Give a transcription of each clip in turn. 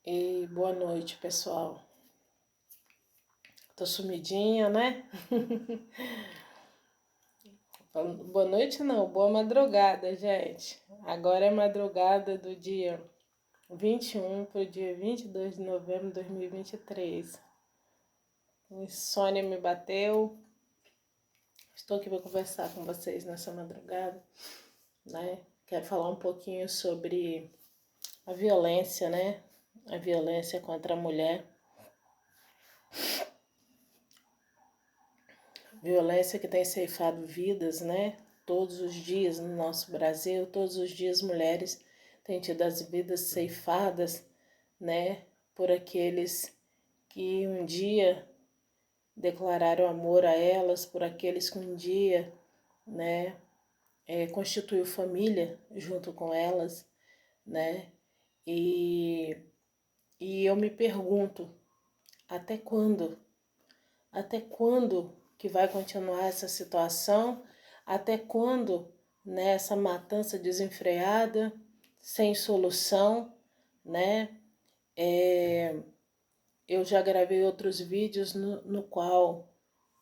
E boa noite, pessoal. Tô sumidinha, né? Boa noite não, boa madrugada, gente. Agora é madrugada do dia 21 para o dia 22 de novembro de 2023. Insônia me bateu. Estou aqui para conversar com vocês nessa madrugada, né? Quero falar um pouquinho sobre a violência, né? A violência contra a mulher. Violência que tem ceifado vidas, né? Todos os dias no nosso Brasil, todos os dias mulheres têm tido as vidas ceifadas, né? Por aqueles que um dia declararam amor a elas, por aqueles que um dia, né? Constituiu família junto com elas, né? E, e eu me pergunto, até quando? Até quando que vai continuar essa situação? Até quando, né, essa matança desenfreada, sem solução, né? Eu já gravei outros vídeos no qual,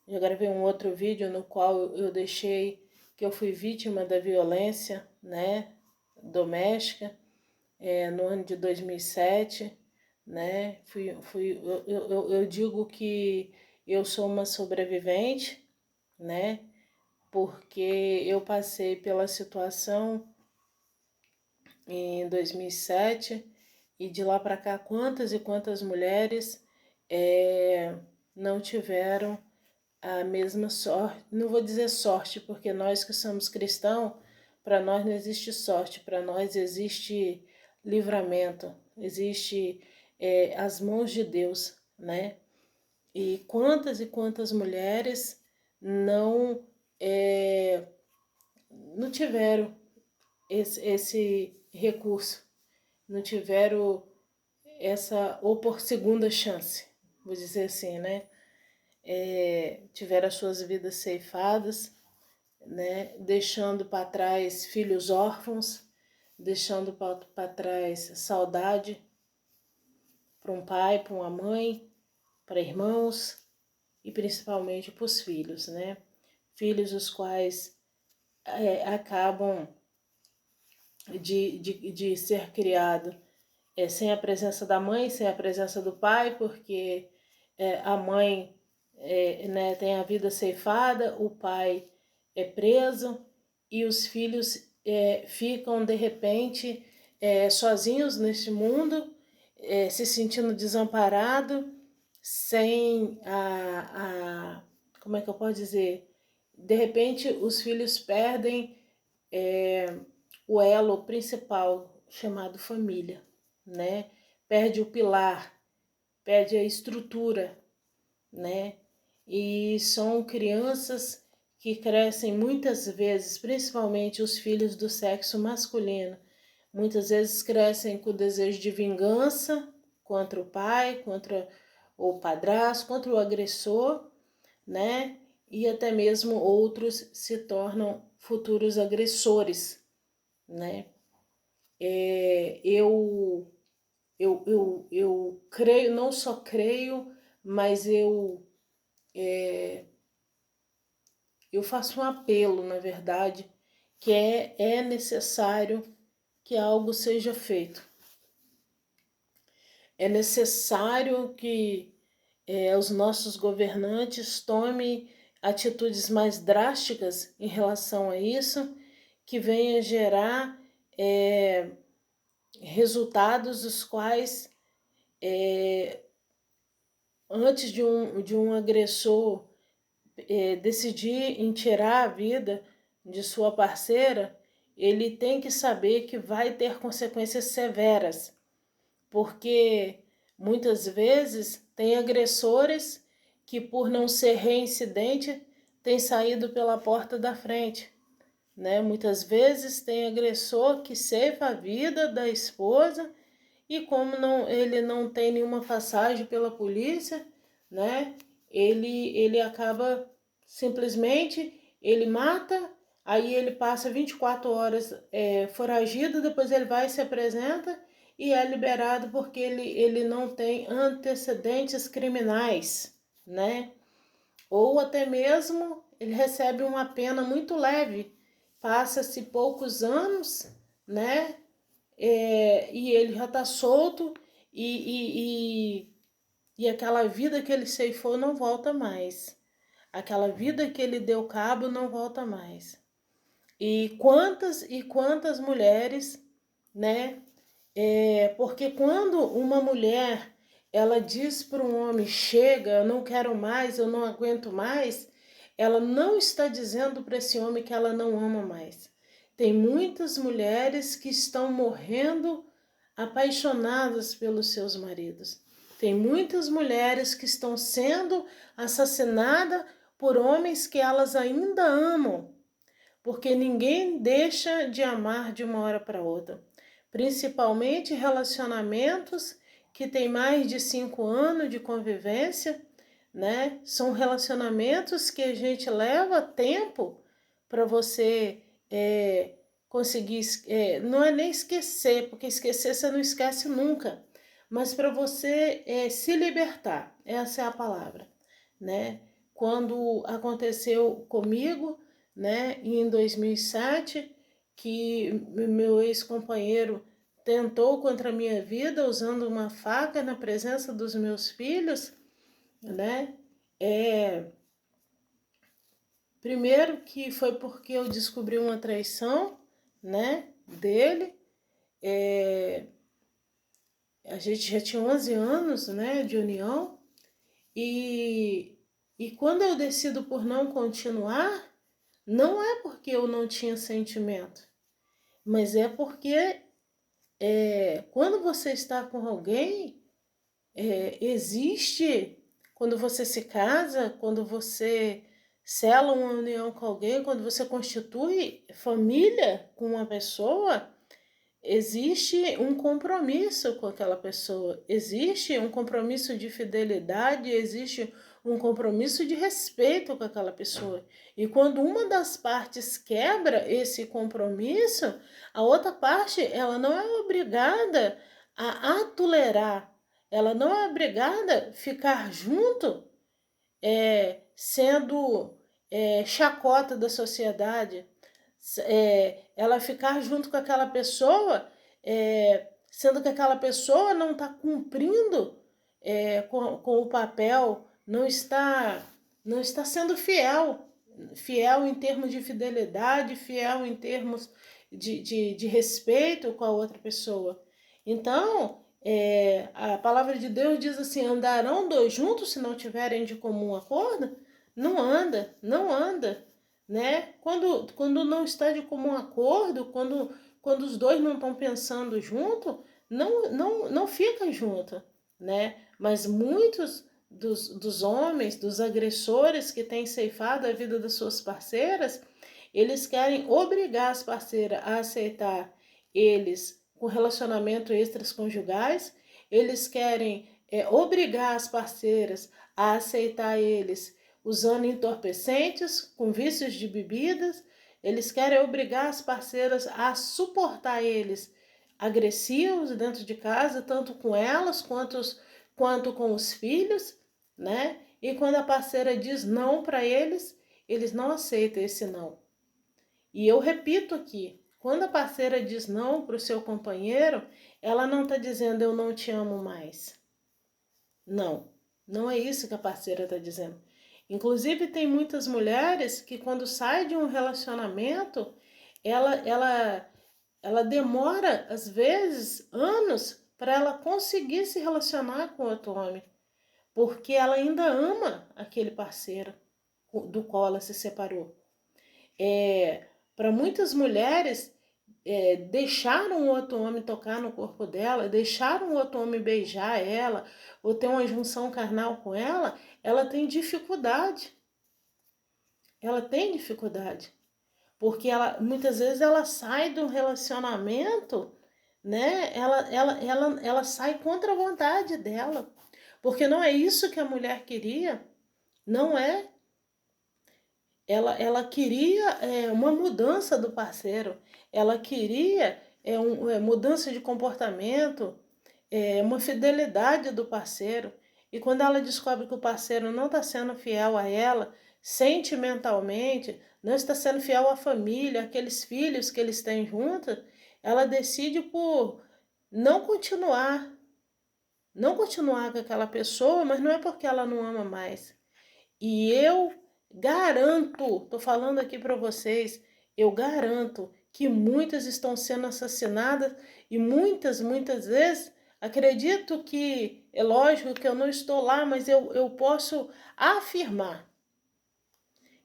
já gravei um outro vídeo no qual eu deixei que eu fui vítima da violência, né, doméstica, no ano de 2007, né? Eu digo que eu sou uma sobrevivente, né? Porque eu passei pela situação em 2007 e de lá para cá quantas e quantas mulheres não tiveram a mesma sorte, não vou dizer sorte, porque nós que somos cristãos, para nós não existe sorte, para nós existe livramento, existe as mãos de Deus, né? E quantas mulheres não, não tiveram esse recurso, não tiveram essa ou por segunda chance, vou dizer assim, né? Tiveram as suas vidas ceifadas, né? Deixando para trás filhos órfãos, deixando para trás saudade para um pai, para uma mãe, para irmãos e principalmente para os filhos, né? Filhos os quais acabam de ser criado sem a presença da mãe, sem a presença do pai, porque a mãe né, tem a vida ceifada, o pai é preso e os filhos ficam de repente sozinhos neste mundo, se sentindo desamparados, sem como é que eu posso dizer? De repente os filhos perdem o elo principal chamado família, né? Perde o pilar, perde a estrutura, né? E são crianças que crescem muitas vezes, principalmente os filhos do sexo masculino, muitas vezes crescem com o desejo de vingança contra o pai, contra o padrasto, contra o agressor, né? E até mesmo outros se tornam futuros agressores, né? Eu creio, não só creio, mas eu faço um apelo, na verdade, que é necessário que algo seja feito. É necessário que os nossos governantes tomem atitudes mais drásticas em relação a isso, que venha gerar resultados os quais, antes de um agressor decidir em tirar a vida de sua parceira, ele tem que saber que vai ter consequências severas, porque muitas vezes tem agressores que, por não ser reincidente, têm saído pela porta da frente, né? Muitas vezes tem agressor que ceifa a vida da esposa e como ele não tem nenhuma passagem pela polícia, né? Ele acaba simplesmente, ele mata, aí ele passa 24 horas foragido, depois ele vai e se apresenta e é liberado porque ele não tem antecedentes criminais, né? Ou até mesmo ele recebe uma pena muito leve, passa-se poucos anos, né? E ele já está solto e aquela vida que ele ceifou não volta mais. Aquela vida que ele deu cabo não volta mais. E quantas mulheres, né? Porque quando uma mulher ela diz para um homem, chega, eu não quero mais, eu não aguento mais, ela não está dizendo para esse homem que ela não ama mais. Tem muitas mulheres que estão morrendo apaixonadas pelos seus maridos. Tem muitas mulheres que estão sendo assassinadas por homens que elas ainda amam, porque ninguém deixa de amar de uma hora para outra. Principalmente relacionamentos que têm mais de 5 anos de convivência, né? São relacionamentos que a gente leva tempo para você conseguir, não é nem esquecer, porque esquecer você não esquece nunca, mas para você se libertar, essa é a palavra, né? Quando aconteceu comigo, né, em 2007, que meu ex-companheiro tentou contra a minha vida usando uma faca na presença dos meus filhos, né? Primeiro que foi porque eu descobri uma traição, né, dele. A gente já tinha 11 anos, né, de união. E quando eu decido por não continuar, não é porque eu não tinha sentimento, mas é porque quando você está com alguém, existe, quando você se casa, quando você sela uma união com alguém, quando você constitui família com uma pessoa, existe um compromisso com aquela pessoa, existe um compromisso de fidelidade, existe um compromisso de respeito com aquela pessoa. E quando uma das partes quebra esse compromisso, a outra parte ela não é obrigada a tolerar, ela não é obrigada a ficar junto, sendo chacota da sociedade, ela ficar junto com aquela pessoa, sendo que aquela pessoa não está cumprindo com o papel, não está sendo fiel em termos de fidelidade, fiel em termos de respeito com a outra pessoa. Então, a palavra de Deus diz assim, andarão dois juntos se não tiverem de comum acordo? Não anda, não anda, né? Quando não está de comum acordo, quando os dois não estão pensando junto, não fica junto, né? Mas muitos dos homens, dos agressores que têm ceifado a vida das suas parceiras, eles querem obrigar as parceiras a aceitar eles com relacionamento extraconjugais, eles querem obrigar as parceiras a aceitar eles usando entorpecentes, com vícios de bebidas, eles querem obrigar as parceiras a suportar eles agressivos dentro de casa, tanto com elas quanto com os filhos, né? E quando a parceira diz não para eles, eles não aceitam esse não. E eu repito aqui, quando a parceira diz não para o seu companheiro, ela não está dizendo eu não te amo mais. Não, não é isso que a parceira está dizendo. Inclusive tem muitas mulheres que quando sai de um relacionamento, ela demora às vezes anos para ela conseguir se relacionar com outro homem, porque ela ainda ama aquele parceiro do qual ela se separou. Para muitas mulheres, deixar um outro homem tocar no corpo dela, deixar um outro homem beijar ela, ou ter uma junção carnal com ela, ela tem dificuldade. Ela tem dificuldade. Porque muitas vezes ela sai de um relacionamento, né? Ela sai contra a vontade dela. Porque não é isso que a mulher queria. Não é. Ela queria uma mudança do parceiro. Ela queria mudança de comportamento, uma fidelidade do parceiro. E quando ela descobre que o parceiro não está sendo fiel a ela, sentimentalmente, não está sendo fiel à família, aqueles filhos que eles têm juntos, ela decide por não continuar, não continuar com aquela pessoa, mas não é porque ela não ama mais. E eu garanto, tô falando aqui para vocês, eu garanto que muitas estão sendo assassinadas e muitas vezes, acredito que, é lógico que eu não estou lá, mas eu posso afirmar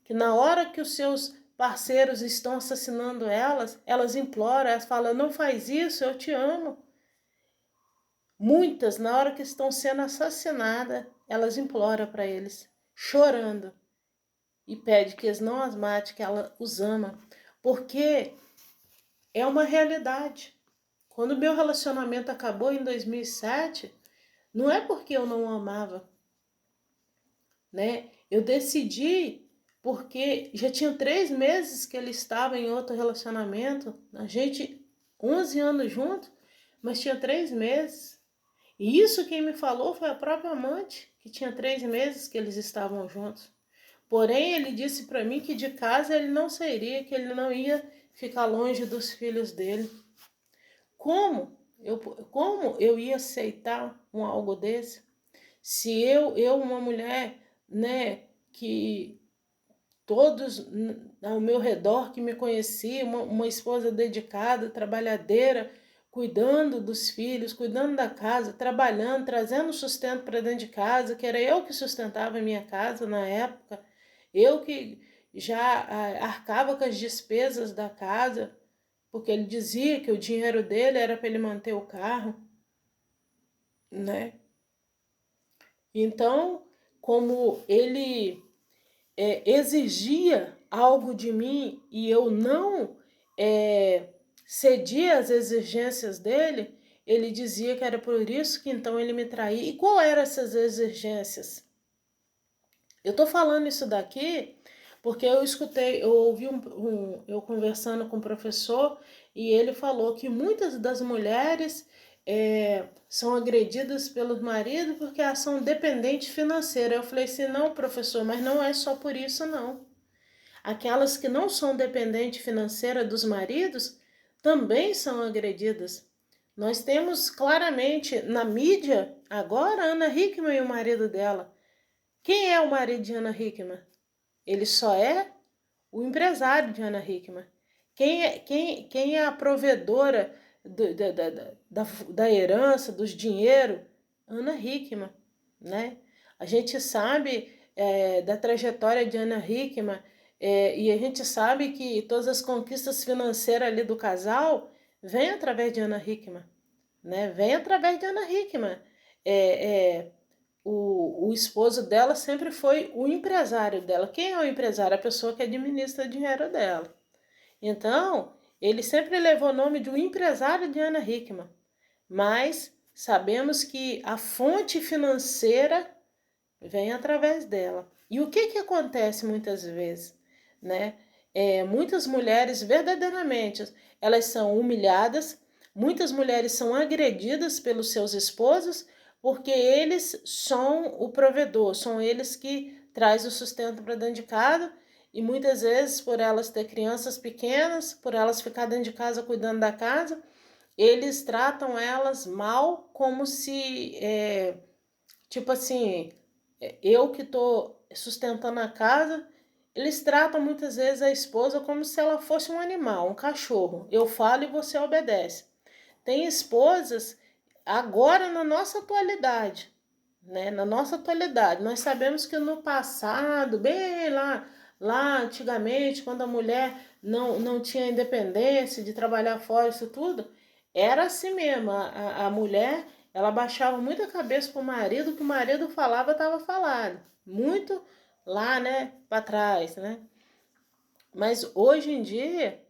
que na hora que os seus parceiros estão assassinando elas, elas imploram, elas falam, não faz isso, eu te amo. Muitas, na hora que estão sendo assassinadas, elas imploram para eles, chorando, e pede que eles não as matem, que ela os ama, porque é uma realidade. Quando meu relacionamento acabou em 2007, não é porque eu não amava, né? Eu decidi porque já tinha 3 meses que ele estava em outro relacionamento, a gente 11 anos juntos, mas tinha 3 meses. E isso quem me falou foi a própria amante, que tinha 3 meses que eles estavam juntos. Porém, ele disse para mim que de casa ele não sairia, que ele não ia ficar longe dos filhos dele. Como eu ia aceitar algo desse? Se eu uma mulher, né, que todos ao meu redor que me conheciam, uma esposa dedicada, trabalhadeira, cuidando dos filhos, cuidando da casa, trabalhando, trazendo sustento para dentro de casa, que era eu que sustentava a minha casa na época, eu que já arcava com as despesas da casa, porque ele dizia que o dinheiro dele era para ele manter o carro, né? Então, como ele exigia algo de mim e eu não cedia às exigências dele, ele dizia que era por isso que então ele me traía. E qual eram essas exigências? Eu tô falando isso daqui porque eu escutei, eu ouvi eu conversando com o professor e ele falou que muitas das mulheres são agredidas pelos maridos porque elas são dependentes financeiras. Eu falei assim, não, professor, mas não é só por isso, não. Aquelas que não são dependentes financeiras dos maridos também são agredidas. Nós temos claramente na mídia agora Ana Hickman e o marido dela. Quem é o marido de Ana Hickman? Ele só é o empresário de Ana Hickman. Quem é a provedora da herança, dos dinheiro? Ana Hickman, né? A gente sabe da trajetória de Ana Hickman e a gente sabe que todas as conquistas financeiras ali do casal vêm através de Ana Hickman, né? Vem através de Ana Hickman. O esposo dela sempre foi o empresário dela. Quem é o empresário? A pessoa que administra o dinheiro dela. Então, ele sempre levou o nome de um empresário de Ana Hickman. Mas sabemos que a fonte financeira vem através dela. E o que acontece muitas vezes? Né? Muitas mulheres, verdadeiramente, elas são humilhadas, muitas mulheres são agredidas pelos seus esposos, porque eles são o provedor, são eles que trazem o sustento para dentro de casa, e muitas vezes, por elas ter crianças pequenas, por elas ficar dentro de casa cuidando da casa, eles tratam elas mal, como se, tipo assim, eu que estou sustentando a casa, eles tratam muitas vezes a esposa como se ela fosse um animal, um cachorro. Eu falo e você obedece. Tem esposas, agora na nossa atualidade, né? Na nossa atualidade, nós sabemos que no passado, bem lá antigamente, quando a mulher não tinha independência de trabalhar fora, isso tudo, era assim mesmo. A mulher, ela baixava muito a cabeça pro marido, o que o marido falava, estava falado. Muito lá, né, para trás, né? Mas hoje em dia,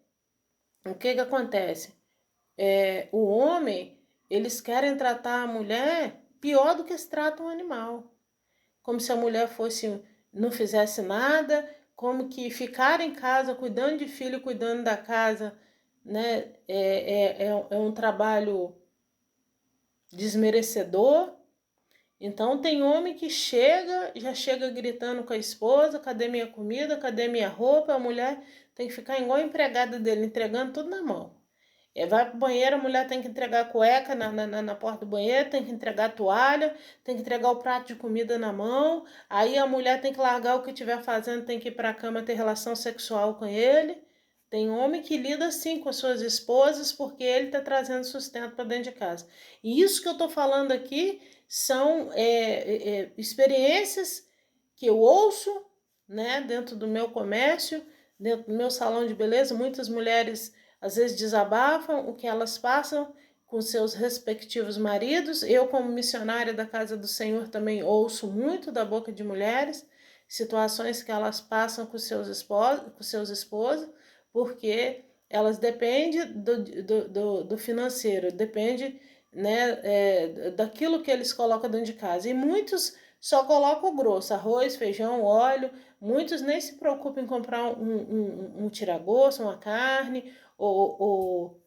o que acontece? O homem, eles querem tratar a mulher pior do que se trata um animal. Como se a mulher não fizesse nada, como que ficar em casa cuidando de filho, cuidando da casa, né? É um trabalho desmerecedor. Então tem homem que já chega gritando com a esposa, cadê minha comida, cadê minha roupa? A mulher tem que ficar igual a empregada dele, entregando tudo na mão. Vai pro banheiro, a mulher tem que entregar a cueca na porta do banheiro, tem que entregar a toalha, tem que entregar o prato de comida na mão. Aí a mulher tem que largar o que estiver fazendo, tem que ir para a cama ter relação sexual com ele. Tem homem que lida assim com as suas esposas porque ele está trazendo sustento para dentro de casa. E isso que eu estou falando aqui são experiências que eu ouço, né, dentro do meu comércio, dentro do meu salão de beleza. Muitas mulheres às vezes desabafam o que elas passam com seus respectivos maridos. Eu, como missionária da Casa do Senhor, também ouço muito da boca de mulheres situações que elas passam com seus esposos, porque elas dependem do financeiro, depende, né, daquilo que eles colocam dentro de casa. E muitos só colocam o grosso, arroz, feijão, óleo. Muitos nem se preocupam em comprar um tira-gosto, uma carne, ou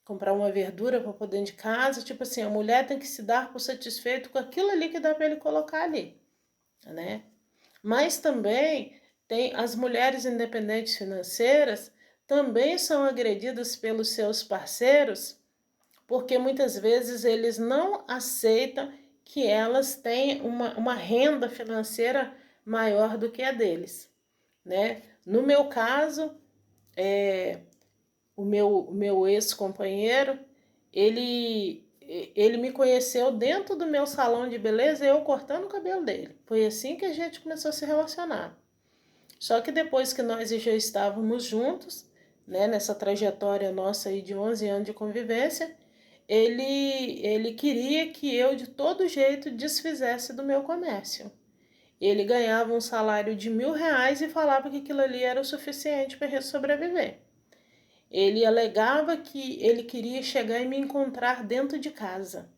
comprar uma verdura para pôr dentro de casa. Tipo assim, a mulher tem que se dar por satisfeito com aquilo ali que dá para ele colocar ali, né? Mas também tem as mulheres independentes financeiras também são agredidas pelos seus parceiros, porque muitas vezes eles não aceitam que elas têm uma renda financeira maior do que a deles, né? No meu caso, o meu ex-companheiro, ele me conheceu dentro do meu salão de beleza, eu cortando o cabelo dele. Foi assim que a gente começou a se relacionar. Só que depois que nós já estávamos juntos, né, nessa trajetória nossa aí de 11 anos de convivência, ele queria que eu de todo jeito desfizesse do meu comércio. Ele ganhava um salário de R$ 1.000 e falava que aquilo ali era o suficiente para sobreviver. Ele alegava que ele queria chegar e me encontrar dentro de casa.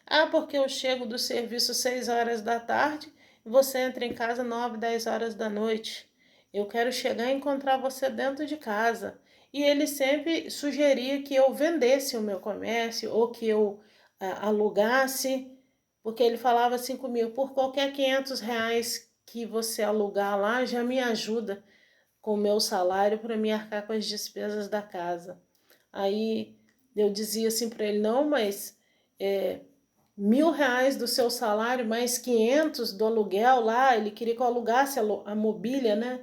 Ah, porque eu chego do serviço 6 horas da tarde e você entra em casa 9, 10 horas da noite. Eu quero chegar e encontrar você dentro de casa. E ele sempre sugeria que eu vendesse o meu comércio ou que eu alugasse, porque ele falava assim comigo, por qualquer R$ 500 que você alugar lá, já me ajuda com o meu salário para me arcar com as despesas da casa. Aí eu dizia assim para ele, não, mas R$ 1.000 do seu salário, mais 500 do aluguel lá, ele queria que eu alugasse a mobília, né?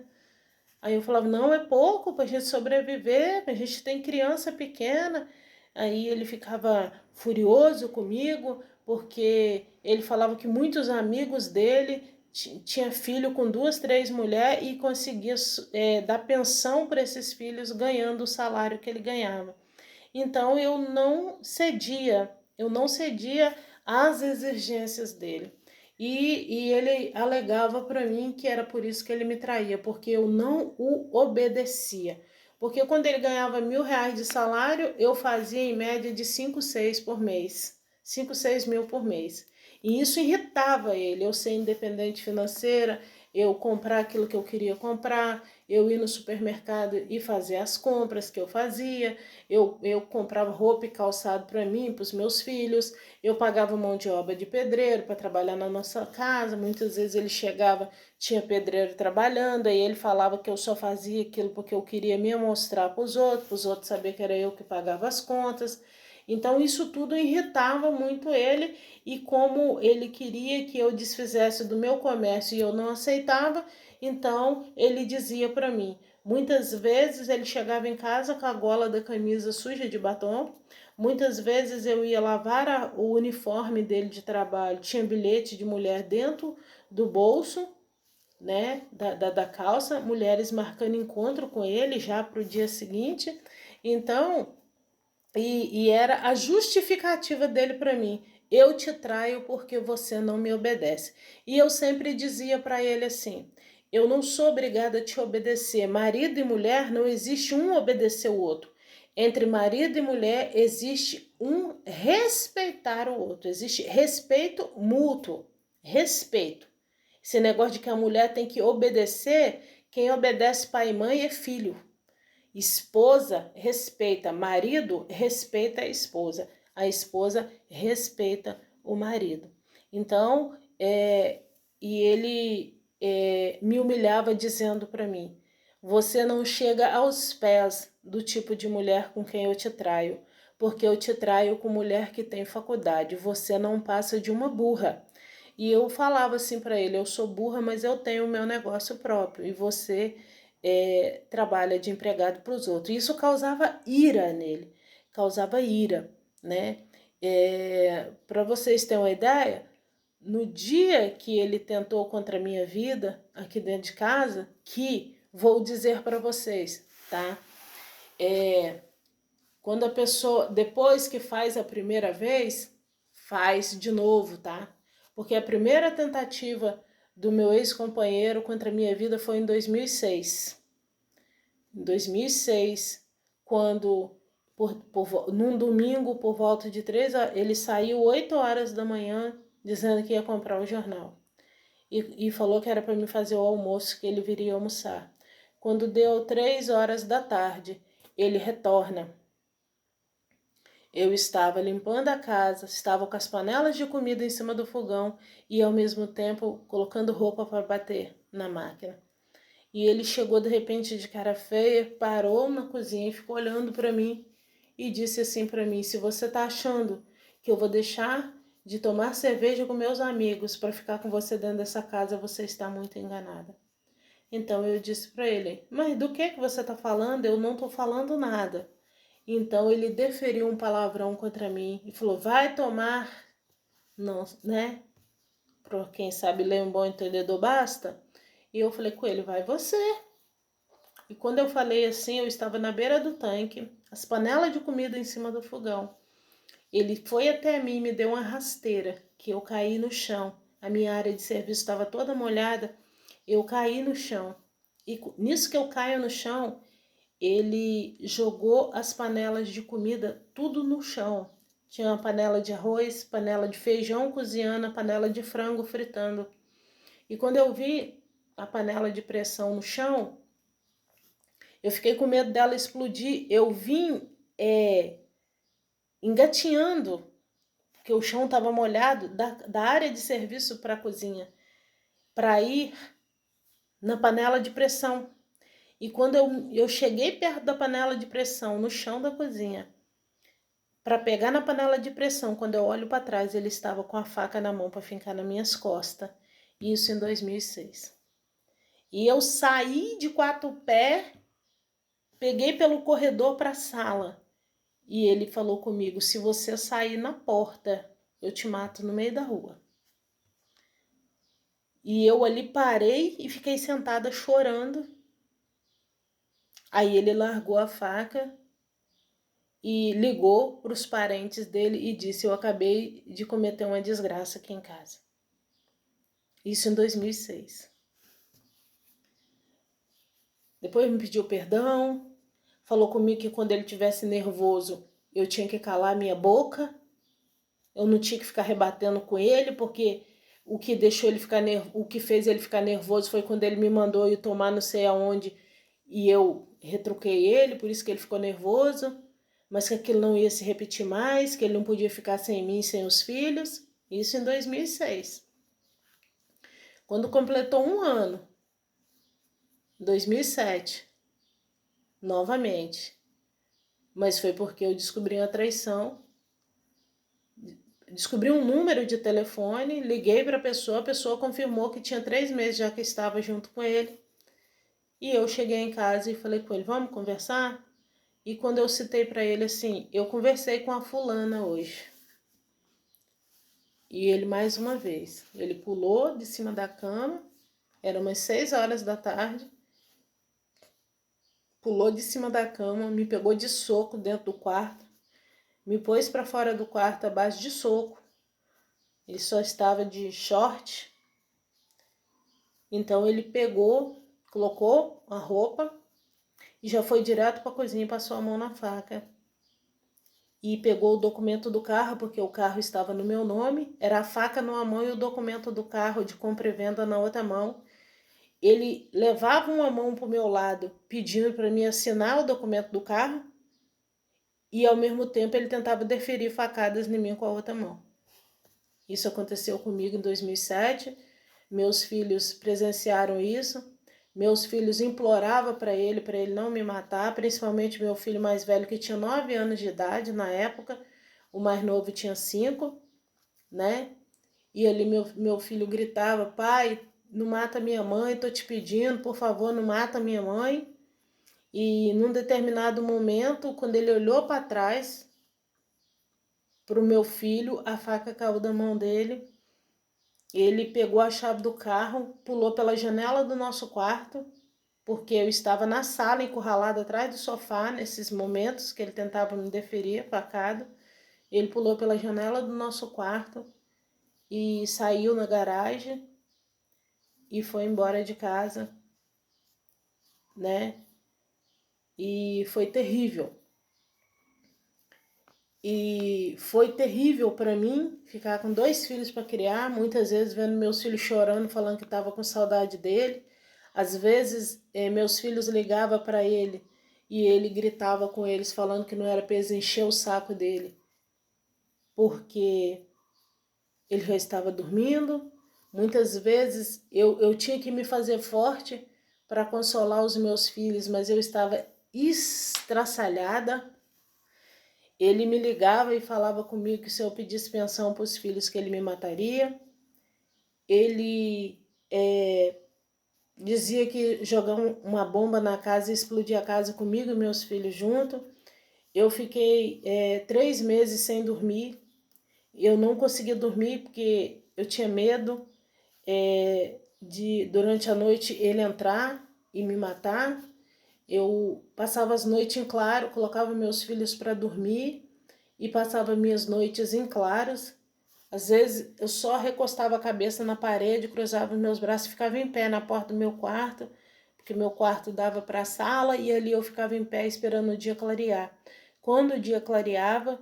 Aí eu falava, não, é pouco para a gente sobreviver, a gente tem criança pequena. Aí ele ficava furioso comigo, porque ele falava que muitos amigos dele tinha filho com 2, 3 mulheres e conseguia dar pensão para esses filhos ganhando o salário que ele ganhava. Então eu não cedia às exigências dele. E ele alegava para mim que era por isso que ele me traía, porque eu não o obedecia. Porque quando ele ganhava R$ 1.000 de salário, eu fazia em média de 5, 6 por mês. 5, 6 mil por mês. E isso irritava ele, eu ser independente financeira, eu comprar aquilo que eu queria comprar, eu ir no supermercado e fazer as compras que eu fazia, eu comprava roupa e calçado para mim, para os meus filhos, eu pagava mão de obra de pedreiro para trabalhar na nossa casa. Muitas vezes ele chegava, tinha pedreiro trabalhando, aí ele falava que eu só fazia aquilo porque eu queria me mostrar para os outros saber que era eu que pagava as contas. Então isso tudo irritava muito ele, e como ele queria que eu desfizesse do meu comércio e eu não aceitava, então ele dizia para mim, muitas vezes ele chegava em casa com a gola da camisa suja de batom, muitas vezes eu ia lavar o uniforme dele de trabalho, tinha bilhete de mulher dentro do bolso, né, da calça, mulheres marcando encontro com ele já para o dia seguinte. Então, e era a justificativa dele para mim. Eu te traio porque você não me obedece. E eu sempre dizia para ele assim, eu não sou obrigada a te obedecer. Marido e mulher não existe um obedecer o outro. Entre marido e mulher existe um respeitar o outro. Existe respeito mútuo. Respeito. Esse negócio de que a mulher tem que obedecer, quem obedece pai e mãe é filho. Esposa respeita, marido respeita a esposa respeita o marido. Então, e ele me humilhava dizendo para mim: você não chega aos pés do tipo de mulher com quem eu te traio, porque eu te traio com mulher que tem faculdade, você não passa de uma burra. E eu falava assim para ele: eu sou burra, mas eu tenho o meu negócio próprio, e você trabalha de empregado para os outros. Isso causava ira nele, causava ira, né? Para vocês terem uma ideia, no dia que ele tentou contra a minha vida, aqui dentro de casa, que vou dizer para vocês, tá? Quando a pessoa, depois que faz a primeira vez, faz de novo, tá? Porque a primeira tentativa do meu ex-companheiro contra a minha vida foi em 2006. Em 2006, quando num domingo por volta de 3 horas, ele saiu 8 horas da manhã dizendo que ia comprar o jornal. E falou que era para me fazer o almoço, que ele viria almoçar. Quando deu 3 horas da tarde, ele retorna. Eu estava limpando a casa, estava com as panelas de comida em cima do fogão e ao mesmo tempo colocando roupa para bater na máquina. E ele chegou de repente de cara feia, parou na cozinha e ficou olhando para mim e disse assim para mim: se você tá achando que eu vou deixar de tomar cerveja com meus amigos para ficar com você dentro dessa casa, você está muito enganada. Então eu disse para ele: mas do que você está falando? Eu não estou falando nada. Então ele deferiu um palavrão contra mim e falou: vai tomar, não, né? Para quem sabe ler um bom entendedor basta. E eu falei com ele: vai você. E quando eu falei assim, eu estava na beira do tanque, as panelas de comida em cima do fogão. Ele foi até mim e me deu uma rasteira, que eu caí no chão. A minha área de serviço estava toda molhada, eu caí no chão. E nisso que eu caio no chão, ele jogou as panelas de comida tudo no chão. Tinha uma panela de arroz, panela de feijão cozinhando, panela de frango fritando. E quando eu vi a panela de pressão no chão, eu fiquei com medo dela explodir. Eu vim engatinhando, porque o chão estava molhado, da área de serviço para a cozinha, para ir na panela de pressão. E quando eu cheguei perto da panela de pressão, no chão da cozinha, para pegar na panela de pressão, quando eu olho para trás, ele estava com a faca na mão para fincar nas minhas costas. Isso em 2006. E eu saí de 4 pés, peguei pelo corredor para a sala. E ele falou comigo: se você sair na porta, eu te mato no meio da rua. E eu ali parei e fiquei sentada chorando. Aí ele largou a faca e ligou para os parentes dele e disse: eu acabei de cometer uma desgraça aqui em casa. Isso em 2006. Depois me pediu perdão, falou comigo que quando ele estivesse nervoso eu tinha que calar minha boca, eu não tinha que ficar rebatendo com ele, porque o que deixou ele ficar o que fez ele ficar nervoso foi quando ele me mandou ir tomar não sei aonde e eu retruquei ele, por isso que ele ficou nervoso, mas que aquilo não ia se repetir mais, que ele não podia ficar sem mim, sem os filhos. Isso em 2006. Quando completou 1 ano, 2007, novamente. Mas foi porque eu descobri a traição. Descobri um número de telefone, liguei para a pessoa confirmou que tinha 3 meses já que estava junto com ele. E eu cheguei em casa e falei com ele: vamos conversar? E quando eu citei para ele assim: eu conversei com a fulana hoje. E ele mais uma vez, ele pulou de cima da cama, era umas 6 horas da tarde, pulou de cima da cama, me pegou de soco dentro do quarto, me pôs para fora do quarto à base de soco. Ele só estava de short. Então ele pegou, colocou a roupa e já foi direto para a cozinha e passou a mão na faca. E pegou o documento do carro, porque o carro estava no meu nome, era a faca numa mão e o documento do carro de compra e venda na outra mão. Ele levava uma mão para o meu lado pedindo para mim assinar o documento do carro e ao mesmo tempo ele tentava deferir facadas em mim com a outra mão. Isso aconteceu comigo em 2007, meus filhos presenciaram isso, meus filhos imploravam para ele não me matar, principalmente meu filho mais velho que tinha 9 anos de idade na época, o mais novo tinha 5, né? E ali meu filho gritava, pai, não mata minha mãe, tô te pedindo, por favor, não mata minha mãe. E num determinado momento, quando ele olhou para trás, para o meu filho, a faca caiu da mão dele. Ele pegou a chave do carro, pulou pela janela do nosso quarto, porque eu estava na sala, encurralada atrás do sofá, nesses momentos que ele tentava me deferir, facada. Ele pulou pela janela do nosso quarto e saiu na garagem e foi embora de casa, né? E foi terrível. E foi terrível para mim ficar com 2 filhos para criar, muitas vezes vendo meus filhos chorando, falando que estava com saudade dele. Às vezes, meus filhos ligavam para ele e ele gritava com eles, falando que não era para eles encher o saco dele, porque ele já estava dormindo. Muitas vezes eu tinha que me fazer forte para consolar os meus filhos, mas eu estava estraçalhada. Ele me ligava e falava comigo que se eu pedisse pensão para os filhos que ele me mataria. Ele dizia que jogar uma bomba na casa e explodir a casa comigo e meus filhos junto. Eu fiquei 3 meses sem dormir. Eu não conseguia dormir porque eu tinha medo de durante a noite ele entrar e me matar. Eu passava as noites em claro, colocava meus filhos para dormir e passava minhas noites em claros. Às vezes eu só recostava a cabeça na parede, cruzava meus braços e ficava em pé na porta do meu quarto, porque meu quarto dava para a sala e ali eu ficava em pé esperando o dia clarear. Quando o dia clareava,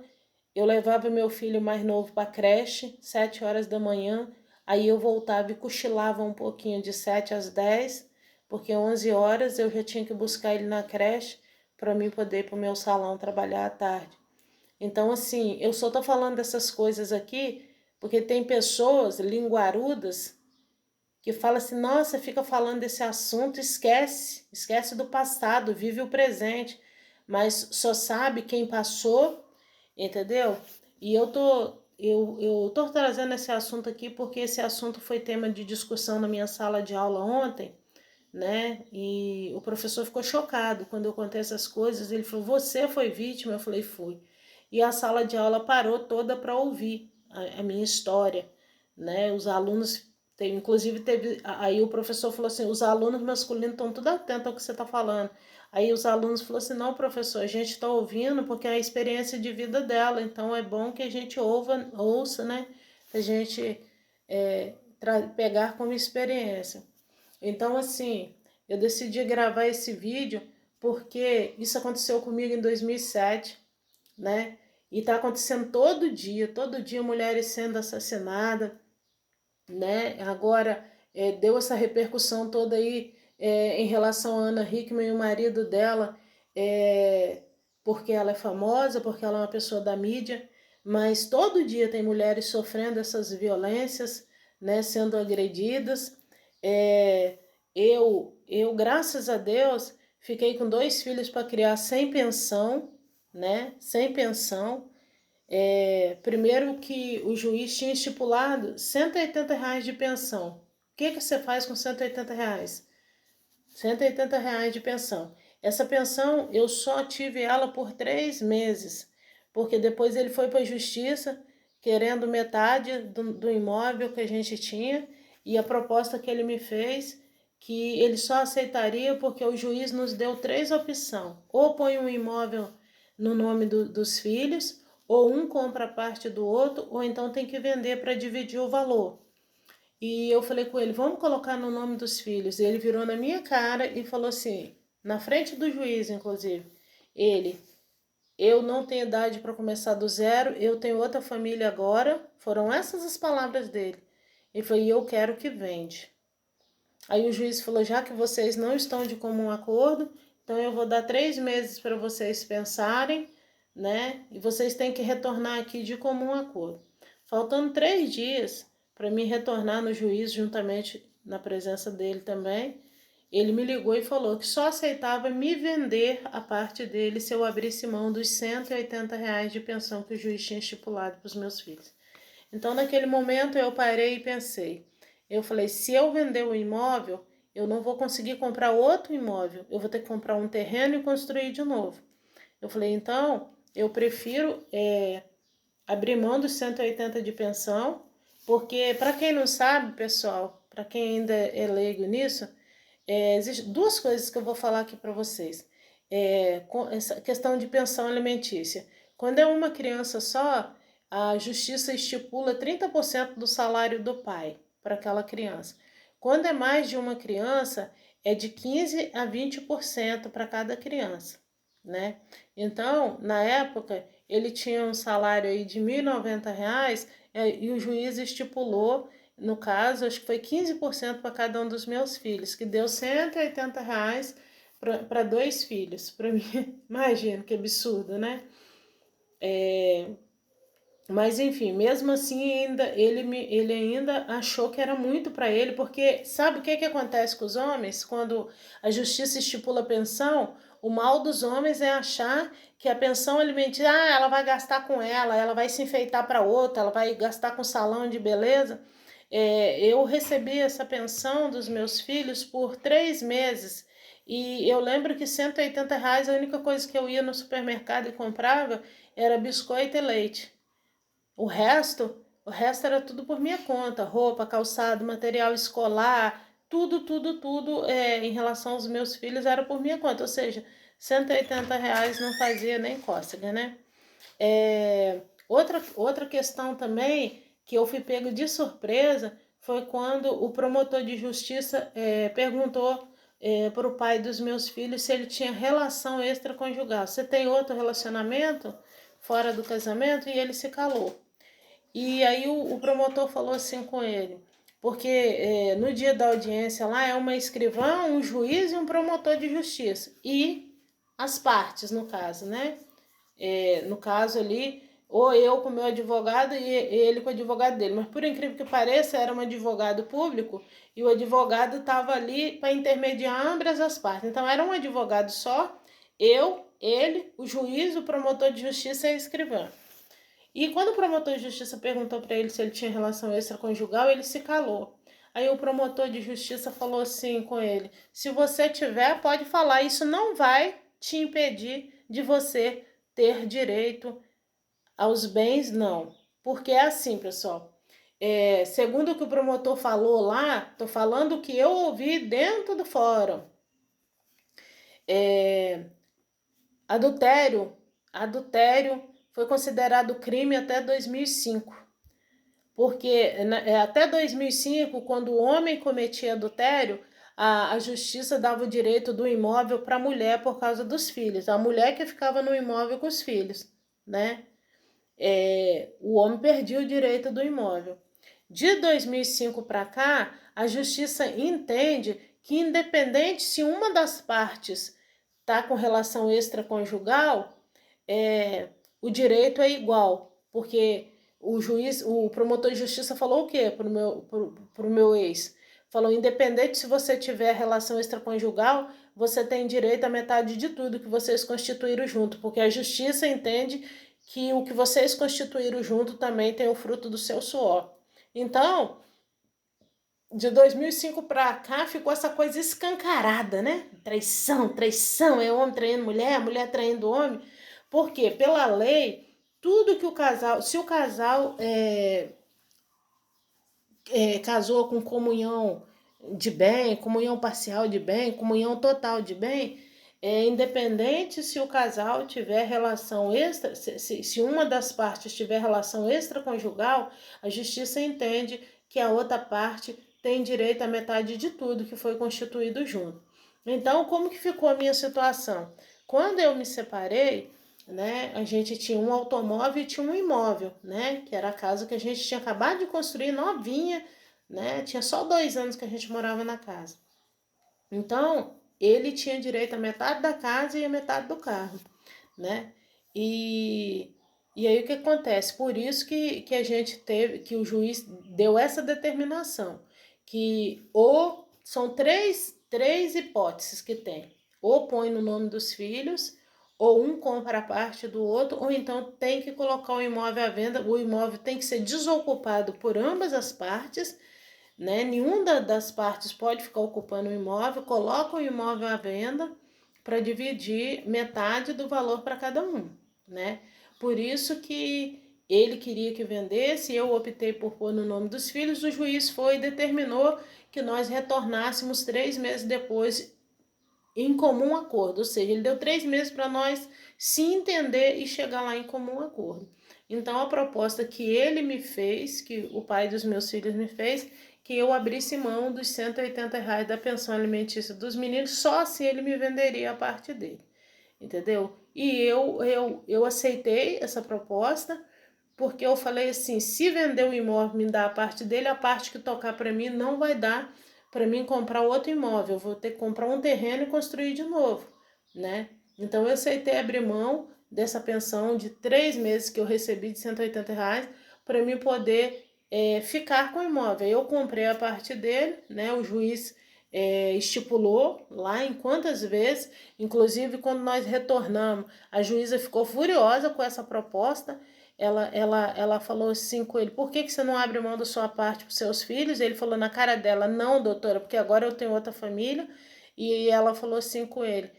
eu levava meu filho mais novo para a creche, 7 horas da manhã, aí eu voltava e cochilava um pouquinho de 7 às 10, porque 11 horas eu já tinha que buscar ele na creche para mim poder ir para o meu salão trabalhar à tarde. Então, assim, eu só tô falando dessas coisas aqui porque tem pessoas linguarudas que falam assim, nossa, fica falando desse assunto, esquece do passado, vive o presente, mas só sabe quem passou, entendeu? E eu tô trazendo esse assunto aqui porque esse assunto foi tema de discussão na minha sala de aula ontem, né? E o professor ficou chocado quando eu contei essas coisas. Ele falou: "Você foi vítima?" Eu falei: "Fui." E a sala de aula parou toda para ouvir a minha história, né? Os alunos, inclusive teve, aí o professor falou assim: "Os alunos masculinos estão tudo atentos ao que você está falando." Aí os alunos falaram assim: "Não, professor, a gente está ouvindo porque é a experiência de vida dela, então é bom que a gente ouça, né? A gente pegar como experiência." Então, assim, eu decidi gravar esse vídeo porque isso aconteceu comigo em 2007, né? E tá acontecendo todo dia mulheres sendo assassinadas, né? Agora deu essa repercussão toda aí em relação a Ana Hickman e o marido dela, porque ela é famosa, porque ela é uma pessoa da mídia, mas todo dia tem mulheres sofrendo essas violências, né? Sendo agredidas. Graças a Deus, fiquei com 2 filhos para criar sem pensão, né? Sem pensão. Primeiro que o juiz tinha estipulado R$ 180 de pensão. O que você faz com R$ 180? R$ 180 de pensão. Essa pensão eu só tive ela por 3 meses, porque depois ele foi para a justiça querendo metade do imóvel que a gente tinha, e a proposta que ele me fez que ele só aceitaria porque o juiz nos deu 3 opções: ou põe um imóvel no nome dos filhos, ou um compra a parte do outro, ou então tem que vender para dividir o valor. E eu falei com ele: vamos colocar no nome dos filhos. E ele virou na minha cara e falou assim, na frente do juiz, inclusive, ele: eu não tenho idade para começar do zero, eu tenho outra família agora. Foram essas as palavras dele. Ele falou: e eu quero que vende. Aí o juiz falou, já que vocês não estão de comum acordo, então eu vou dar 3 meses para vocês pensarem, né? E vocês têm que retornar aqui de comum acordo. Faltando 3 dias para mim retornar no juiz, juntamente na presença dele também, ele me ligou e falou que só aceitava me vender a parte dele se eu abrisse mão dos R$ 180 de pensão que o juiz tinha estipulado para os meus filhos. Então, naquele momento, eu parei e pensei. Eu falei, se eu vender o imóvel, eu não vou conseguir comprar outro imóvel. Eu vou ter que comprar um terreno e construir de novo. Eu falei, então, eu prefiro abrir mão dos 180 de pensão, porque, para quem não sabe, pessoal, para quem ainda é leigo nisso, existem 2 coisas que eu vou falar aqui para vocês. Com essa questão de pensão alimentícia. Quando é uma criança só, a justiça estipula 30% do salário do pai para aquela criança. Quando é mais de uma criança, é de 15 a 20% para cada criança, né? Então, na época, ele tinha um salário aí de R$ 1.090 e o juiz estipulou, no caso, acho que foi 15% para cada um dos meus filhos, que deu R$ 180 para 2 filhos. Para mim, imagina que absurdo, né? Mas enfim, mesmo assim, ele ainda achou que era muito para ele, porque sabe o que acontece com os homens? Quando a justiça estipula pensão, o mal dos homens é achar que a pensão alimentícia, ela vai gastar com ela vai se enfeitar para outra, ela vai gastar com salão de beleza. Eu recebi essa pensão dos meus filhos por 3 meses. E eu lembro que R$ 180, a única coisa que eu ia no supermercado e comprava era biscoito e leite. O resto era tudo por minha conta, roupa, calçado, material escolar, tudo em relação aos meus filhos era por minha conta, ou seja, R$ 180 não fazia nem cócega, né? Outra questão também que eu fui pego de surpresa foi quando o promotor de justiça perguntou para o pai dos meus filhos se ele tinha relação extraconjugal. Você tem outro relacionamento fora do casamento? E ele se calou. E aí o promotor falou assim com ele, porque no dia da audiência lá é uma escrivã, um juiz e um promotor de justiça. E as partes, no caso, né? No caso ali, ou eu com o meu advogado e ele com o advogado dele. Mas por incrível que pareça, era um advogado público e o advogado estava ali para intermediar ambas as partes. Então era um advogado só, ele, o juiz, o promotor de justiça e a escrivã. E quando o promotor de justiça perguntou para ele se ele tinha relação extraconjugal, ele se calou. Aí o promotor de justiça falou assim com ele: se você tiver, pode falar, isso não vai te impedir de você ter direito aos bens, não. Porque é assim, pessoal. Segundo o que o promotor falou lá, tô falando o que eu ouvi dentro do fórum. Adultério foi considerado crime até 2005. Porque até 2005, quando o homem cometia adultério, a justiça dava o direito do imóvel para a mulher por causa dos filhos. A mulher que ficava no imóvel com os filhos, né? O homem perdia o direito do imóvel. De 2005 para cá, a justiça entende que independente se uma das partes está com relação extraconjugal, o direito é igual, porque o promotor de justiça falou o quê pro meu ex? Falou, independente se você tiver relação extraconjugal, você tem direito à metade de tudo que vocês constituíram junto, porque a justiça entende que o que vocês constituíram junto também tem o fruto do seu suor. Então, de 2005 para cá ficou essa coisa escancarada, né? Traição, é homem traindo mulher, mulher traindo homem. Porque pela lei, tudo que o casal, se o casal casou com comunhão de bem, comunhão parcial de bem, comunhão total de bem, independente se o casal tiver relação extra, se uma das partes tiver relação extraconjugal, a justiça entende que a outra parte tem direito à metade de tudo que foi constituído junto. Então, como que ficou a minha situação? Quando eu me separei, né, a gente tinha um automóvel e tinha um imóvel, né, que era a casa que a gente tinha acabado de construir novinha, né? Tinha só 2 anos que a gente morava na casa. Então, ele tinha direito a metade da casa e a metade do carro, né? E, e aí o que acontece? Por isso que a gente teve, que o juiz deu essa determinação, que ou são três hipóteses que tem, ou põe no nome dos filhos, ou um compra a parte do outro, ou então tem que colocar o imóvel à venda, o imóvel tem que ser desocupado por ambas as partes, né? Nenhuma das partes pode ficar ocupando o imóvel, coloca o imóvel à venda para dividir metade do valor para cada um, né? Por isso que ele queria que vendesse, eu optei por pôr no nome dos filhos, o juiz foi e determinou que nós retornássemos 3 meses depois em comum acordo, ou seja, ele deu 3 meses para nós se entender e chegar lá em comum acordo. Então a proposta que ele me fez, que o pai dos meus filhos me fez, que eu abrisse mão dos R$ 180 da pensão alimentícia dos meninos, só assim ele me venderia a parte dele, entendeu? E eu aceitei essa proposta, porque eu falei assim, se vender o imóvel me dá a parte dele, a parte que tocar para mim não vai dar para mim comprar outro imóvel, eu vou ter que comprar um terreno e construir de novo, né? Então eu aceitei abrir mão dessa pensão de 3 meses que eu recebi de R$ 180 para mim poder ficar com o imóvel. Eu comprei a parte dele, né? O juiz estipulou lá em quantas vezes, inclusive quando nós retornamos, a juíza ficou furiosa com essa proposta. Ela falou assim com ele, por que você não abre mão da sua parte para os seus filhos? Ele falou na cara dela, não, doutora, porque agora eu tenho outra família. E ela falou assim com ele,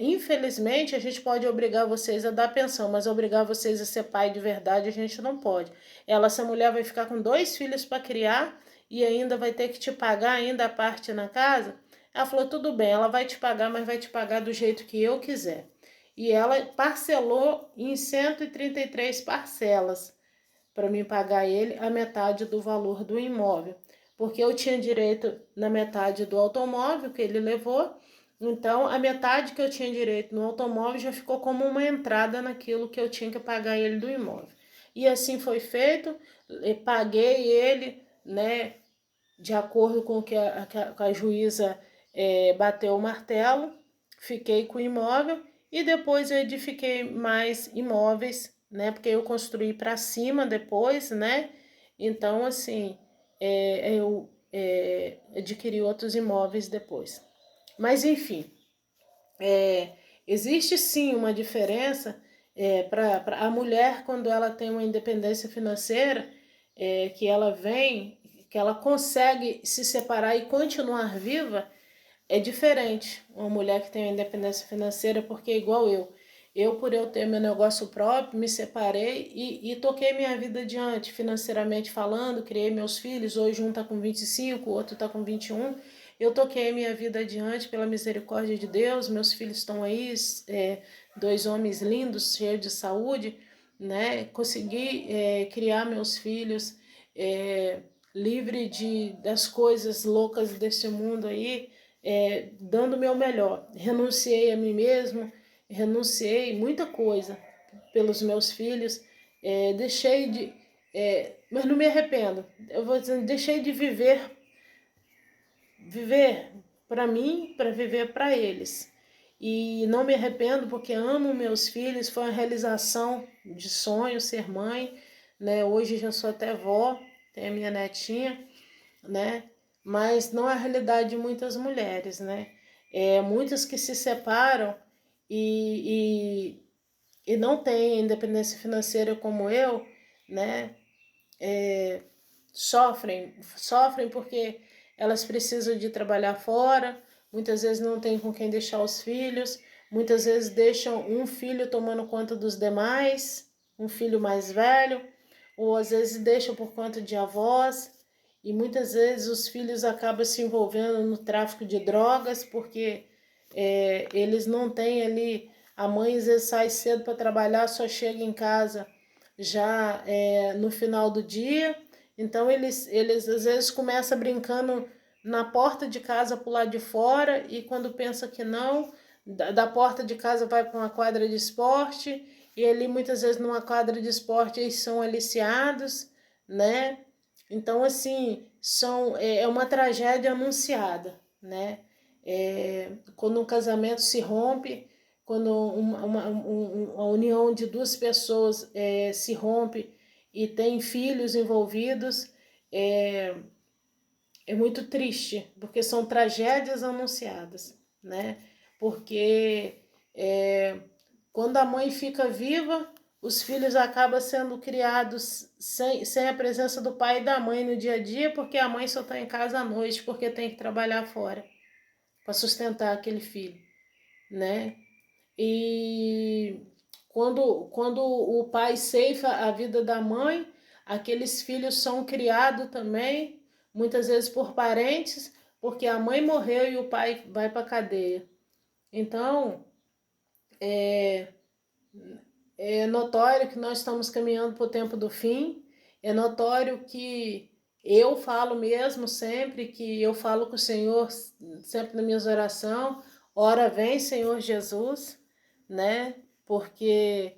infelizmente a gente pode obrigar vocês a dar pensão, mas obrigar vocês a ser pai de verdade a gente não pode. Essa mulher vai ficar com 2 filhos para criar e ainda vai ter que te pagar ainda a parte na casa? Ela falou, tudo bem, ela vai te pagar, mas vai te pagar do jeito que eu quiser. E ela parcelou em 133 parcelas para mim pagar ele a metade do valor do imóvel, porque eu tinha direito na metade do automóvel que ele levou, então a metade que eu tinha direito no automóvel já ficou como uma entrada naquilo que eu tinha que pagar ele do imóvel. E assim foi feito, paguei ele, né, de acordo com o que a juíza bateu o martelo, fiquei com o imóvel e depois eu edifiquei mais imóveis, né? Porque eu construí para cima depois, né? Então, assim, eu adquiri outros imóveis depois. Mas, enfim, existe sim uma diferença para a mulher quando ela tem uma independência financeira, que ela vem, que ela consegue se separar e continuar viva, é diferente uma mulher que tem uma independência financeira, porque é igual por eu ter meu negócio próprio, me separei e toquei minha vida adiante, financeiramente falando, criei meus filhos, hoje um está com 25, o outro está com 21, eu toquei minha vida adiante pela misericórdia de Deus, meus filhos estão aí, 2 homens lindos, cheios de saúde, né? Consegui criar meus filhos livre das coisas loucas desse mundo aí, dando o meu melhor. Renunciei a mim mesmo, renunciei muita coisa pelos meus filhos, deixei de... mas não me arrependo, eu vou dizer, deixei de viver para mim, para viver para eles. E não me arrependo porque amo meus filhos, foi uma realização de sonho ser mãe, né? Hoje já sou até vó, tenho a minha netinha, né? Mas não é a realidade de muitas mulheres, né? Muitas que se separam e não têm independência financeira como eu, né? Sofrem porque elas precisam de trabalhar fora, muitas vezes não tem com quem deixar os filhos, muitas vezes deixam um filho tomando conta dos demais, um filho mais velho, ou às vezes deixam por conta de avós, e muitas vezes os filhos acabam se envolvendo no tráfico de drogas, porque eles não têm ali, a mãe às vezes sai cedo para trabalhar, só chega em casa já no final do dia, então eles às vezes começam brincando na porta de casa pro lado de fora e quando pensa que não, da porta de casa vai para uma quadra de esporte e ali muitas vezes numa quadra de esporte eles são aliciados, né? Então, assim, é uma tragédia anunciada, né? Quando um casamento se rompe, quando a união de duas pessoas se rompe e tem filhos envolvidos, é, é muito triste, porque são tragédias anunciadas, né? Porque quando a mãe fica viva, os filhos acabam sendo criados sem a presença do pai e da mãe no dia a dia, porque a mãe só está em casa à noite, porque tem que trabalhar fora para sustentar aquele filho, né? E quando o pai ceifa a vida da mãe, aqueles filhos são criados também, muitas vezes por parentes, porque a mãe morreu e o pai vai para a cadeia. Então, é notório que nós estamos caminhando para o tempo do fim, é notório que eu falo mesmo sempre, que eu falo com o Senhor sempre nas minhas orações, ora vem Senhor Jesus, né? Porque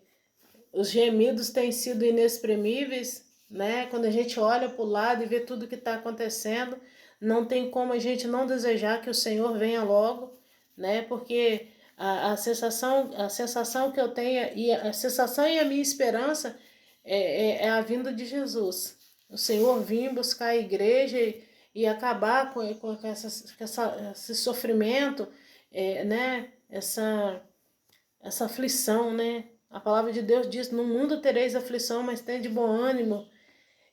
os gemidos têm sido inexprimíveis, né? Quando a gente olha para o lado e vê tudo que está acontecendo, não tem como a gente não desejar que o Senhor venha logo, né? Porque a sensação que eu tenho e a sensação e a minha esperança é a vinda de Jesus. O Senhor vir buscar a igreja e acabar com esse sofrimento, né? Essa aflição, né? A palavra de Deus diz: no mundo tereis aflição, mas tem de bom ânimo.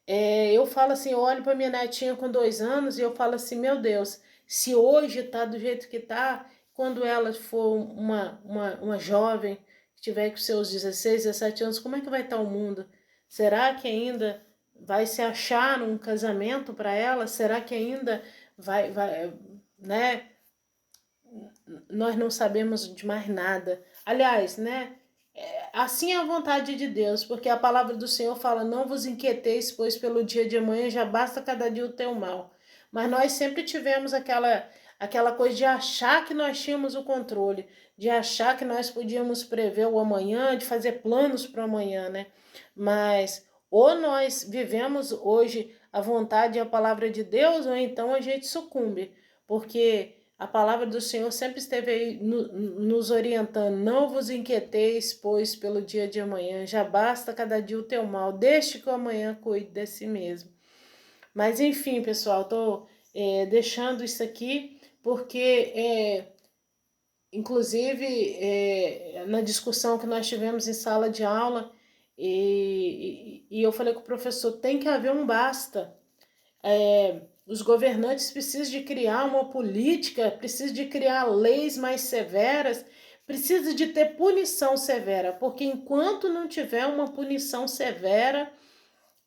Eu falo assim, eu olho para minha netinha com 2 anos e eu falo assim, meu Deus, se hoje tá do jeito que tá, quando ela for uma jovem, que tiver com seus 16, 17 anos, como é que vai estar o mundo? Será que ainda vai se achar um casamento para ela? Será que ainda vai, né? Nós não sabemos de mais nada. Aliás, né? Assim é a vontade de Deus, porque a palavra do Senhor fala: não vos inquieteis, pois pelo dia de amanhã já basta cada dia o teu mal. Mas nós sempre tivemos aquela coisa de achar que nós tínhamos o controle, de achar que nós podíamos prever o amanhã, de fazer planos para o amanhã, né? Mas ou nós vivemos hoje a vontade e a palavra de Deus, ou então a gente sucumbe, porque a palavra do Senhor sempre esteve aí nos orientando. Não vos inquieteis, pois, pelo dia de amanhã. Já basta cada dia o teu mal. Deixe que o amanhã cuide de si mesmo. Mas, enfim, pessoal, estou deixando isso aqui porque, inclusive, na discussão que nós tivemos em sala de aula, e eu falei com o professor, tem que haver um basta. Os governantes precisam de criar uma política, precisam de criar leis mais severas, precisa de ter punição severa, porque enquanto não tiver uma punição severa,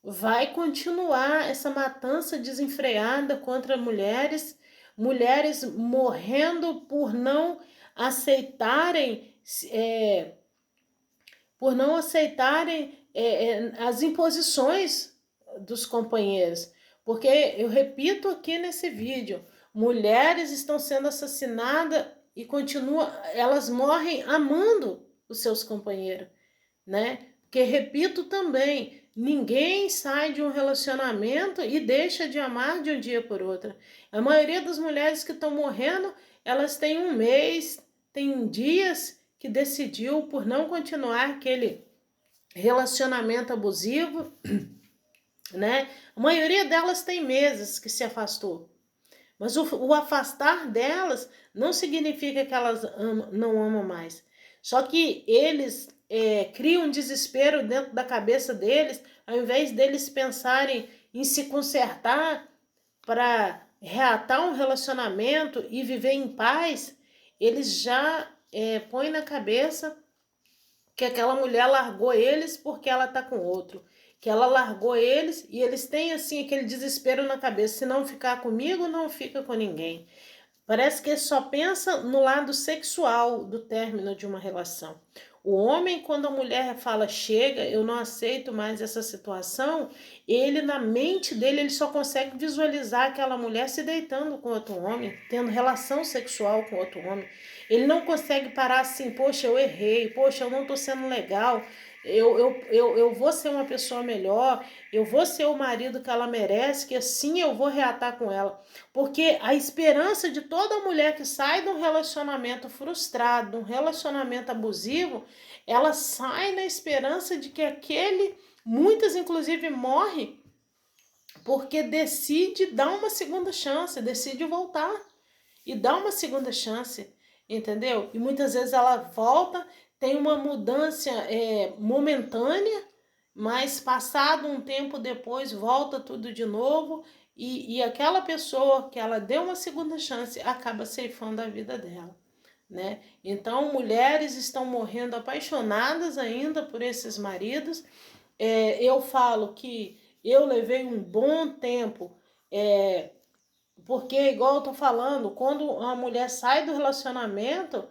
vai continuar essa matança desenfreada contra mulheres, mulheres morrendo é, por não aceitarem as imposições dos companheiros. Porque eu repito aqui nesse vídeo, mulheres estão sendo assassinadas e elas morrem amando os seus companheiros, né? Porque repito também, ninguém sai de um relacionamento e deixa de amar de um dia por outro. A maioria das mulheres que estão morrendo, elas têm um mês, têm dias que decidiu por não continuar aquele relacionamento abusivo, né? A maioria delas tem meses que se afastou. Mas o afastar delas não significa que elas não amam mais. Só que eles criam um desespero dentro da cabeça deles, ao invés deles pensarem em se consertar para reatar um relacionamento e viver em paz, eles já põem na cabeça que aquela mulher largou eles porque ela tá com outro, que ela largou eles e eles têm assim aquele desespero na cabeça, se não ficar comigo, não fica com ninguém. Parece que ele só pensa no lado sexual do término de uma relação. O homem, quando a mulher fala chega, eu não aceito mais essa situação, ele na mente dele ele só consegue visualizar aquela mulher se deitando com outro homem, tendo relação sexual com outro homem. Ele não consegue parar assim, poxa, eu errei, poxa, eu não tô sendo legal, eu vou ser uma pessoa melhor, eu vou ser o marido que ela merece, que assim eu vou reatar com ela. Porque a esperança de toda mulher que sai de um relacionamento frustrado, de um relacionamento abusivo, ela sai na esperança de que muitas inclusive morrem, porque decide dar uma segunda chance, decide voltar e dar uma segunda chance, entendeu? E muitas vezes ela volta, tem uma mudança momentânea, mas passado um tempo depois volta tudo de novo e aquela pessoa que ela deu uma segunda chance acaba ceifando a vida dela, né? Então mulheres estão morrendo apaixonadas ainda por esses maridos. Eu falo que eu levei um bom tempo, porque, igual eu tô falando, quando a mulher sai do relacionamento,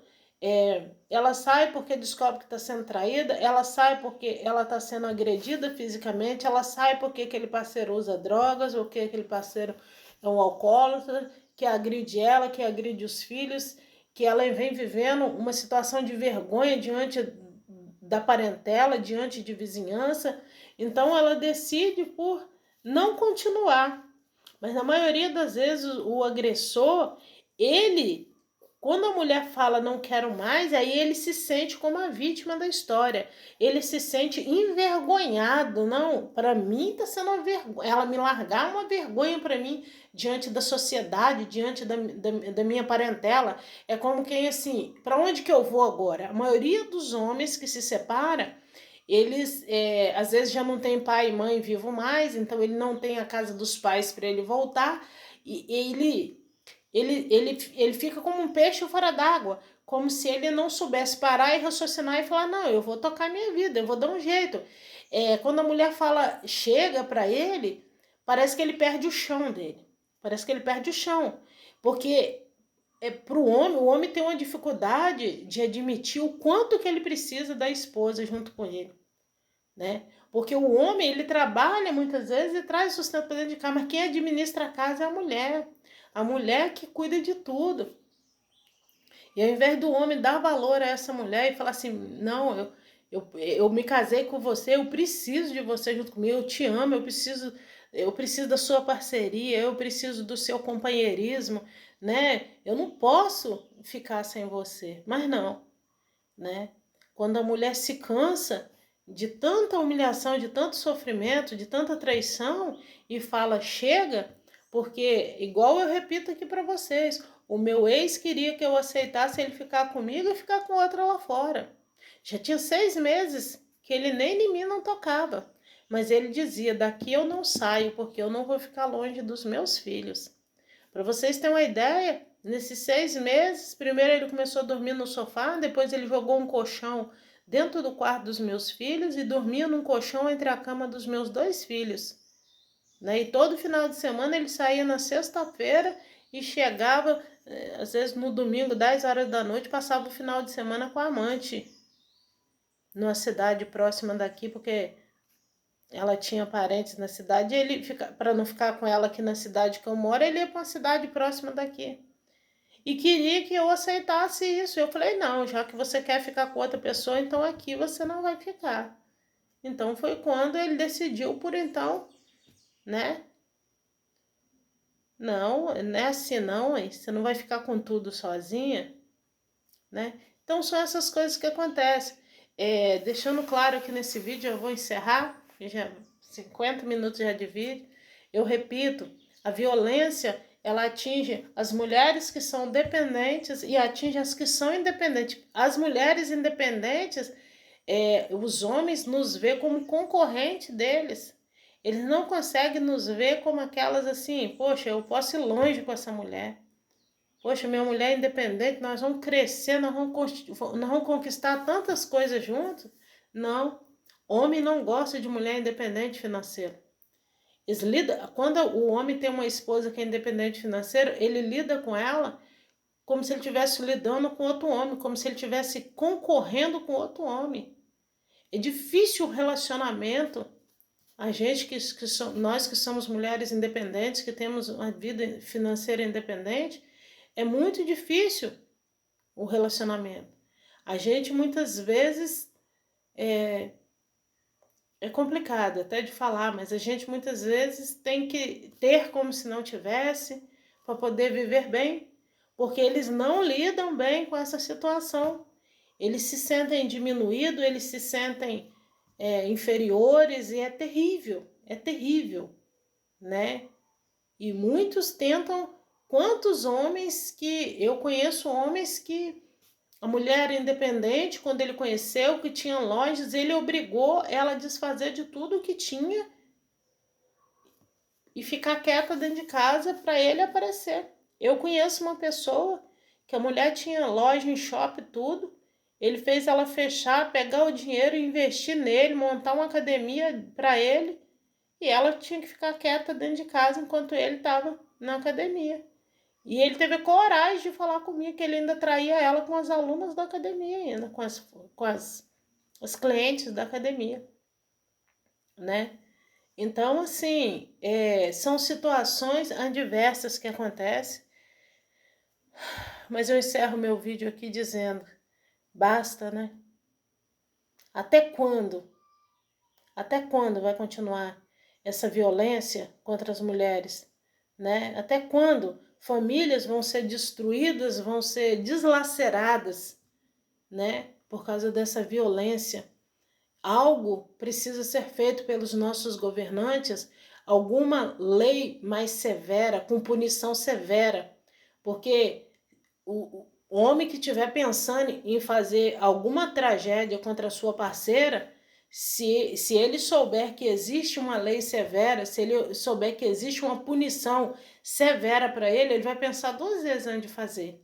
ela sai porque descobre que está sendo traída, ela sai porque ela está sendo agredida fisicamente, ela sai porque aquele parceiro usa drogas, ou que aquele parceiro é um alcoólatra, que agride ela, que agride os filhos, que ela vem vivendo uma situação de vergonha diante da parentela, diante de vizinhança. Então ela decide por não continuar. Mas na maioria das vezes o agressor, ele, quando a mulher fala não quero mais, aí ele se sente como a vítima da história. Ele se sente envergonhado. Não, para mim tá sendo uma vergonha. Ela me largar uma vergonha para mim diante da sociedade, diante da minha parentela. É como quem assim, para onde que eu vou agora? A maioria dos homens que se separa, eles às vezes já não tem pai e mãe vivo mais, então ele não tem a casa dos pais para ele voltar, e ele fica como um peixe fora d'água, como se ele não soubesse parar e raciocinar e falar, não, eu vou tocar minha vida, eu vou dar um jeito. Quando a mulher fala, chega para ele, parece que ele perde o chão dele, parece que ele perde o chão, porque para o homem tem uma dificuldade de admitir o quanto que ele precisa da esposa junto com ele, né? Porque o homem, ele trabalha muitas vezes e traz sustento para dentro de casa, mas quem administra a casa é a mulher que cuida de tudo. E ao invés do homem dar valor a essa mulher e falar assim, não, eu me casei com você, eu preciso de você junto comigo, eu te amo, eu preciso da sua parceria, eu preciso do seu companheirismo, né? Eu não posso ficar sem você, mas não, né? Quando a mulher se cansa de tanta humilhação, de tanto sofrimento, de tanta traição e fala chega, porque igual eu repito aqui para vocês, o meu ex queria que eu aceitasse ele ficar comigo e ficar com outra lá fora. Já tinha 6 meses que ele nem em mim não tocava, mas ele dizia, daqui eu não saio porque eu não vou ficar longe dos meus filhos. Para vocês terem uma ideia, nesses 6 meses, primeiro ele começou a dormir no sofá, depois ele jogou um colchão dentro do quarto dos meus filhos e dormia num colchão entre a cama dos meus 2 filhos. Né? E todo final de semana ele saía na sexta-feira e chegava, às vezes no domingo, 10 horas da noite, passava o final de semana com a amante, numa cidade próxima daqui, porque ela tinha parentes na cidade, e ele, para não ficar com ela aqui na cidade que eu moro, ele ia para uma cidade próxima daqui. E queria que eu aceitasse isso. Eu falei, não, já que você quer ficar com outra pessoa, então aqui você não vai ficar. Então foi quando ele decidiu por então, né? Não, não é assim não, você não vai ficar com tudo sozinha, né? Então são essas coisas que acontecem. Deixando claro que nesse vídeo eu vou encerrar, já 50 minutos já de vídeo. Eu repito, a violência ela atinge as mulheres que são dependentes e atinge as que são independentes. As mulheres independentes, os homens nos vê como concorrente deles. Eles não conseguem nos ver como aquelas assim, poxa, eu posso ir longe com essa mulher. Poxa, minha mulher é independente, nós vamos crescer, nós vamos conquistar tantas coisas juntos. Não, homem não gosta de mulher independente financeira. Quando o homem tem uma esposa que é independente financeiro, ele lida com ela como se ele estivesse lidando com outro homem, como se ele estivesse concorrendo com outro homem. É difícil o relacionamento. A gente nós que somos mulheres independentes, que temos uma vida financeira independente, é muito difícil o relacionamento. A gente muitas vezes é complicado até de falar, mas a gente muitas vezes tem que ter como se não tivesse para poder viver bem, porque eles não lidam bem com essa situação. Eles se sentem diminuídos, eles se sentem inferiores e é terrível, né? E muitos tentam, quantos homens que eu conheço, homens que a mulher independente, quando ele conheceu, que tinha lojas, ele obrigou ela a desfazer de tudo que tinha e ficar quieta dentro de casa para ele aparecer. Eu conheço uma pessoa que a mulher tinha loja em shopping, tudo. Ele fez ela fechar, pegar o dinheiro e investir nele, montar uma academia para ele. E ela tinha que ficar quieta dentro de casa enquanto ele estava na academia. E ele teve coragem de falar comigo que ele ainda traía ela com as alunas da academia ainda, com as clientes da academia, né? Então, assim, são situações adversas que acontecem, mas eu encerro meu vídeo aqui dizendo, basta, né? Até quando? Até quando vai continuar essa violência contra as mulheres, né? Até quando famílias vão ser destruídas, vão ser deslaceradas, né? Por causa dessa violência. Algo precisa ser feito pelos nossos governantes, alguma lei mais severa, com punição severa, porque o homem que estiver pensando em fazer alguma tragédia contra a sua parceira, se ele souber que existe uma lei severa, se ele souber que existe uma punição severa para ele vai pensar 2 vezes antes de fazer.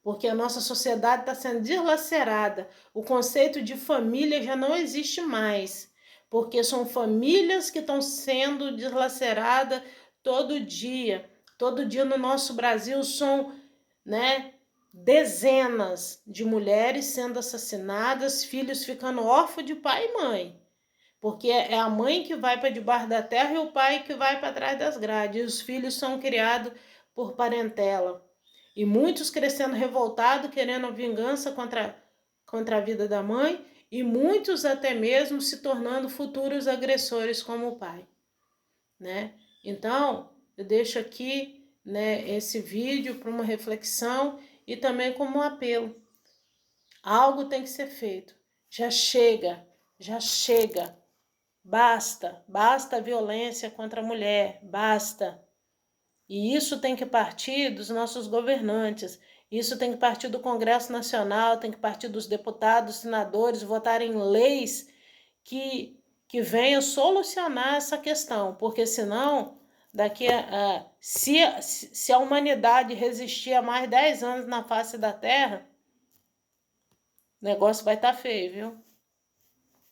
Porque a nossa sociedade está sendo dilacerada. O conceito de família já não existe mais. Porque são famílias que estão sendo deslaceradas todo dia. Todo dia no nosso Brasil são, né, dezenas de mulheres sendo assassinadas, filhos ficando órfãos de pai e mãe. Porque é a mãe que vai para debaixo da terra e o pai que vai para trás das grades. E os filhos são criados por parentela. E muitos crescendo revoltados, querendo vingança contra a vida da mãe, e muitos até mesmo se tornando futuros agressores como o pai, né? Então, eu deixo aqui, né, esse vídeo para uma reflexão e também como um apelo. Algo tem que ser feito. Já chega, já chega. Basta, basta a violência contra a mulher, basta. E isso tem que partir dos nossos governantes, isso tem que partir do Congresso Nacional, tem que partir dos deputados, senadores, votarem leis que venham solucionar essa questão, porque senão, se a humanidade resistir a mais 10 anos na face da Terra, o negócio vai estar feio, viu?